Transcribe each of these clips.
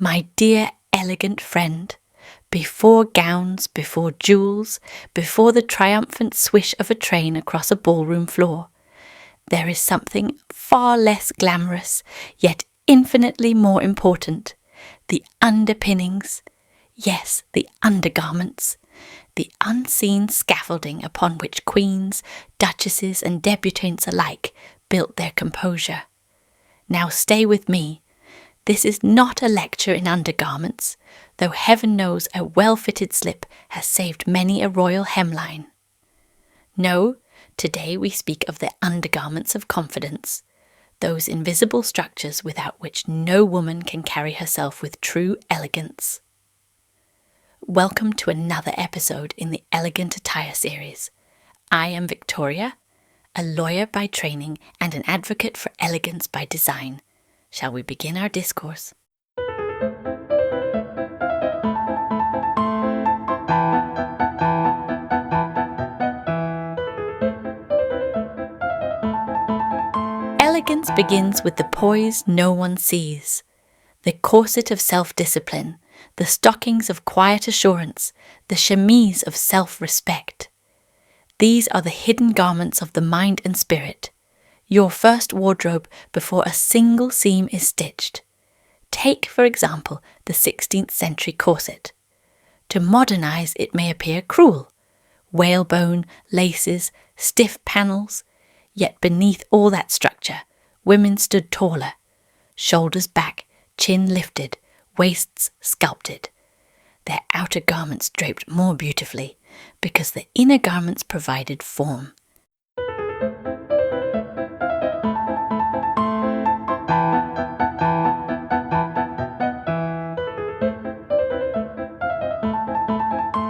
My dear elegant friend, before gowns, before jewels, before the triumphant swish of a train across a ballroom floor, there is something far less glamorous, yet infinitely more important: the underpinnings, yes, the undergarments, the unseen scaffolding upon which queens, duchesses and debutantes alike built their composure. Now stay with me. This is not a lecture in undergarments, though heaven knows a well-fitted slip has saved many a royal hemline. No, today we speak of the undergarments of confidence, those invisible structures without which no woman can carry herself with true elegance. Welcome to another episode in the Elegant Attire series. I am Victoria, a lawyer by training and an advocate for elegance by design. Shall we begin our discourse? Elegance begins with the poise no one sees, the corset of self-discipline, the stockings of quiet assurance, the chemise of self-respect. These are the hidden garments of the mind and spirit, your first wardrobe before a single seam is stitched. Take, for example, the 16th century corset. To modernize it may appear cruel. Whalebone, laces, stiff panels. Yet beneath all that structure, women stood taller, shoulders back, chin lifted, waists sculpted. Their outer garments draped more beautifully, because the inner garments provided form.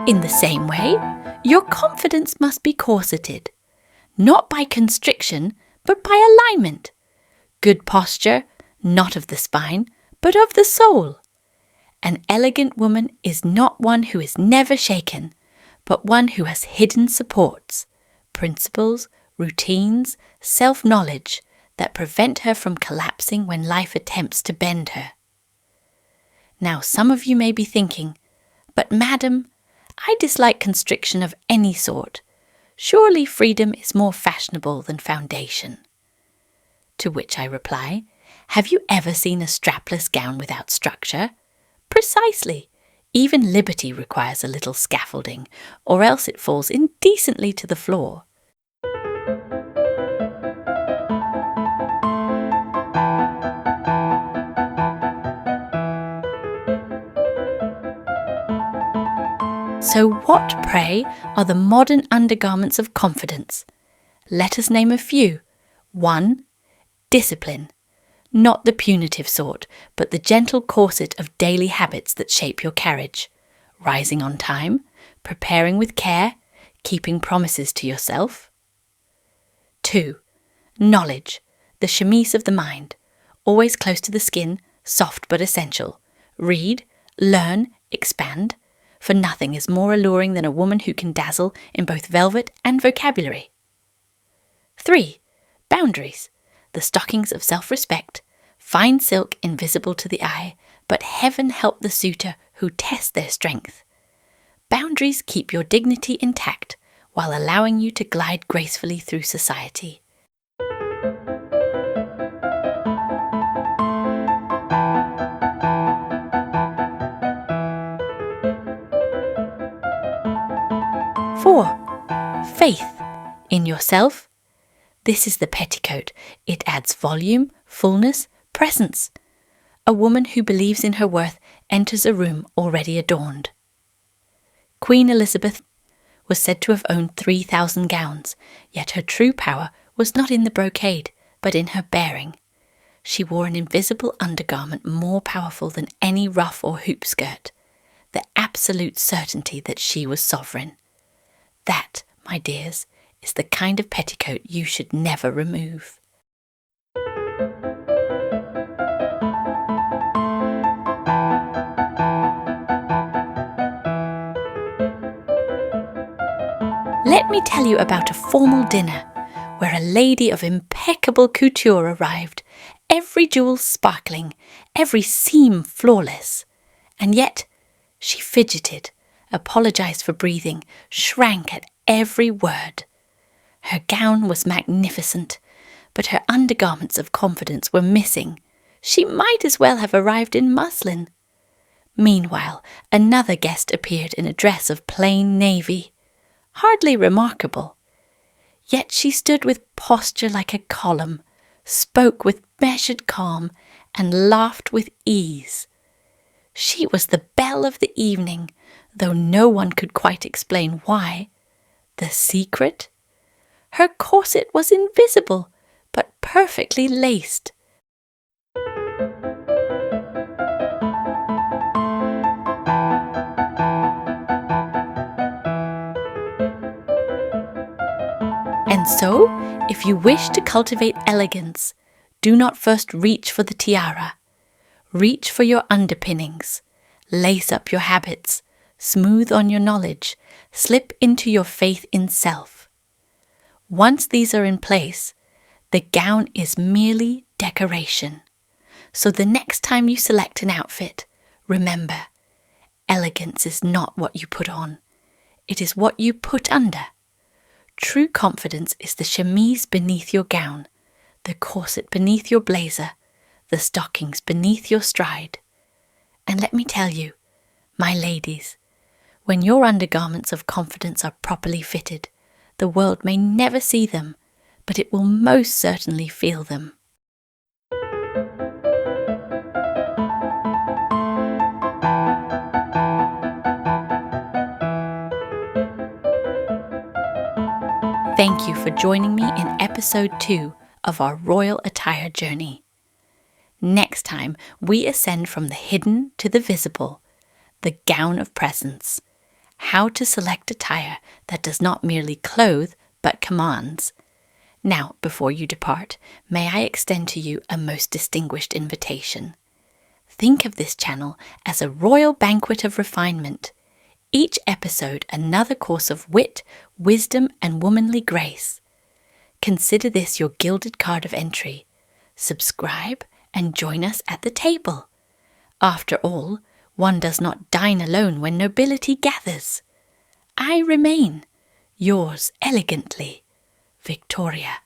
In the same way, your confidence must be corseted, not by constriction, but by alignment. Good posture, not of the spine, but of the soul. An elegant woman is not one who is never shaken, but one who has hidden supports, principles, routines, self-knowledge that prevent her from collapsing when life attempts to bend her. Now some of you may be thinking, but madam, I dislike constriction of any sort. Surely freedom is more fashionable than foundation. To which I reply, have you ever seen a strapless gown without structure? Precisely. Even liberty requires a little scaffolding, or else it falls indecently to the floor. So what, pray, are the modern undergarments of confidence? Let us name a few. 1. Discipline. Not the punitive sort, but the gentle corset of daily habits that shape your carriage. Rising on time, preparing with care, keeping promises to yourself. 2. Knowledge. The chemise of the mind. Always close to the skin, soft but essential. Read, learn, expand. For nothing is more alluring than a woman who can dazzle in both velvet and vocabulary. 3. Boundaries. The stockings of self-respect, fine silk invisible to the eye, but heaven help the suitor who tests their strength. Boundaries keep your dignity intact while allowing you to glide gracefully through society. Four, faith in yourself. This is the petticoat. It adds volume, fullness, presence. A woman who believes in her worth enters a room already adorned. Queen Elizabeth was said to have owned 3,000 gowns, yet her true power was not in the brocade, but in her bearing. She wore an invisible undergarment more powerful than any ruff or hoop skirt, the absolute certainty that she was sovereign. That, my dears, is the kind of petticoat you should never remove. Let me tell you about a formal dinner where a lady of impeccable couture arrived, every jewel sparkling, every seam flawless. And yet she fidgeted, apologized for breathing, shrank at every word. Her gown was magnificent, but her undergarments of confidence were missing. She might as well have arrived in muslin. Meanwhile, another guest appeared in a dress of plain navy. Hardly remarkable. Yet she stood with posture like a column, spoke with measured calm, and laughed with ease. She was the belle of the evening, though no one could quite explain why. The secret? Her corset was invisible, but perfectly laced. And so, if you wish to cultivate elegance, do not first reach for the tiara. Reach for your underpinnings. Lace up your habits. Smooth on your knowledge. Slip into your faith in self. Once these are in place, the gown is merely decoration. So the next time you select an outfit, remember, elegance is not what you put on. It is what you put under. True confidence is the chemise beneath your gown, the corset beneath your blazer, the stockings beneath your stride. And let me tell you, my ladies, when your undergarments of confidence are properly fitted, the world may never see them, but it will most certainly feel them. Thank you for joining me in episode 2 of our royal attire journey. Next time, we ascend from the hidden to the visible, the gown of presence. How to select attire that does not merely clothe, but commands. Now, before you depart, may I extend to you a most distinguished invitation. Think of this channel as a royal banquet of refinement. Each episode another course of wit, wisdom, and womanly grace. Consider this your gilded card of entry. Subscribe and join us at the table. After all, one does not dine alone when nobility gathers. I remain, yours elegantly, Victoria.